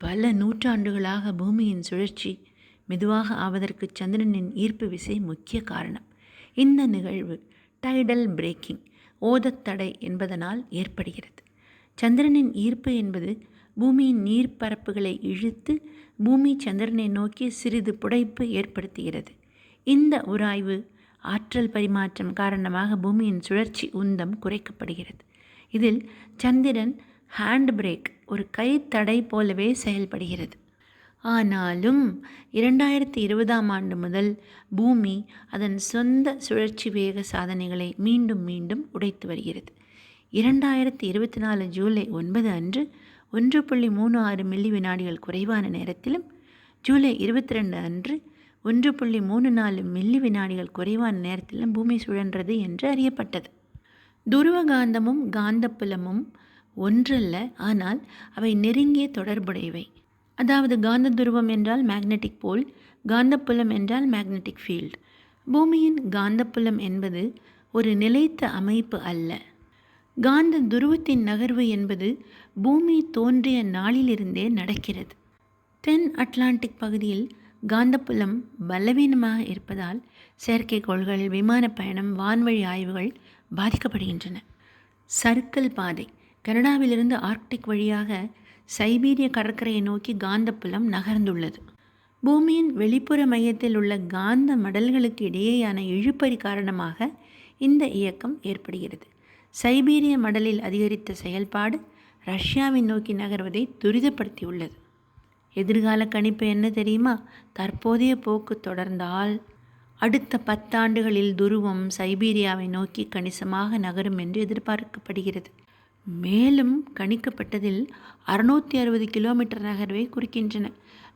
பல நூற்றாண்டுகளாக பூமியின் சுழற்சி மெதுவாக ஆவதற்கு சந்திரனின் ஈர்ப்பு விசை முக்கிய காரணம். இந்த நிகழ்வு டைடல் பிரேக்கிங் ஓதத்தடை என்பதனால் ஏற்படுகிறது. சந்திரனின் ஈர்ப்பு என்பது பூமியின் நீர்ப்பரப்புகளை இழுத்து பூமி சந்திரனை நோக்கி சிறிது புடைப்பு ஏற்படுத்துகிறது. இந்த உராய்வு ஆற்றல் பரிமாற்றம் காரணமாக பூமியின் சுழற்சி உந்தம் குறைக்கப்படுகிறது. இதில் சந்திரன் ஹேண்ட் பிரேக் ஒரு கைத்தடை போலவே செயல்படுகிறது. ஆனாலும் 2020ஆம் ஆண்டு முதல் பூமி அதன் சொந்த சுழற்சி வேக சாதனைகளை மீண்டும் மீண்டும் உடைத்து வருகிறது. 2024 ஜூலை 9 அன்று 1.36 மில்லி வினாடிகள் குறைவான நேரத்திலும், ஜூலை 22 அன்று 1.34 மில்லி வினாடிகள் குறைவான நேரத்திலும் பூமி சுழன்றது என்று அறியப்பட்டது. துருவ காந்தமும் காந்தப்புலமும் ஒன்றல்ல, ஆனால் அவை நெருங்கிய தொடர்புடையவை. அதாவது காந்த துருவம் என்றால் மேக்னெட்டிக் போல், காந்தப்புலம் என்றால் மேக்னெட்டிக் ஃபீல்டு. பூமியின் காந்தப்புலம் என்பது ஒரு நிலைத்த அமைப்பு அல்ல. காந்த துருவத்தின் நகர்வு என்பது பூமி தோன்றிய நாளிலிருந்தே நடக்கிறது. தென் அட்லாண்டிக் பகுதியில் காந்தப்புலம் பலவீனமாக இருப்பதால் செயற்கைக்கோள்கள், விமான பயணம், வான்வழி ஆய்வுகள் பாதிக்கப்படுகின்றன. சர்க்கிள் பாதை கனடாவிலிருந்து ஆர்க்டிக் வழியாக சைபீரிய கடற்கரையை நோக்கி காந்தப்புலம் நகர்ந்துள்ளது. பூமியின் வெளிப்புற மையத்தில் உள்ள காந்த மடல்களுக்கு இடையேயான இழுபறி காரணமாக இந்த இயக்கம் ஏற்படுகிறது. சைபீரிய மடலில் அதிகரித்த செயல்பாடு ரஷ்யாவின் நோக்கி நகர்வதை துரிதப்படுத்தியுள்ளது. எதிர்கால கணிப்பு என்ன தெரியுமா? தற்போதைய போக்கு தொடர்ந்தால் அடுத்த 10 ஆண்டுகளில் துருவம் சைபீரியாவை நோக்கி கணிசமாக நகரும் என்று எதிர்பார்க்கப்படுகிறது. மேலும் கணிக்கப்பட்டதில் 660 கிலோமீட்டர் நகர்வை குறிக்கின்றன.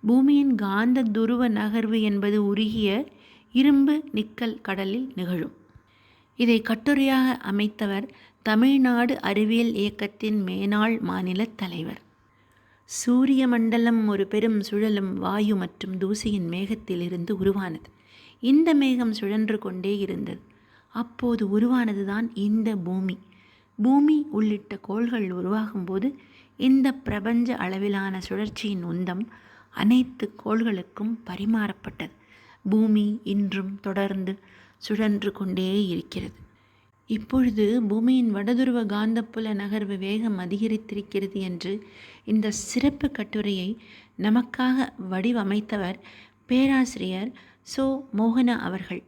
பூமியின் காந்த துருவ நகர்வு என்பது உருகிய இரும்பு நிக்கல் கடலில் நிகழும். இதை கட்டுரையாக அமைத்தவர் தமிழ்நாடு அறிவியல் இயக்கத்தின் மேனாள் மாநில தலைவர். சூரிய மண்டலம் ஒரு பெரும் சுழலும் வாயு மற்றும் தூசியின் மேகத்தில் இருந்து உருவானது. இந்த மேகம் சுழன்று கொண்டே இருந்தது. அப்போது உருவானதுதான் இந்த பூமி. பூமி உள்ளிட்ட கோள்கள் உருவாகும்போது இந்த பிரபஞ்ச அளவிலான சுழற்சியின் உந்தம் அனைத்து கோள்களுக்கும் பரிமாறப்பட்டது. பூமி இன்றும் தொடர்ந்து சுழன்று கொண்டே இருக்கிறது. இப்பொழுது பூமியின் வடதுருவ காந்தப்புல நகர்வு வேகம் அதிகரித்திருக்கிறது என்று இந்த சிறப்பு கட்டுரையை நமக்காக வடிவமைத்தவர் பேராசிரியர் சோ. மோகனா அவர்கள்.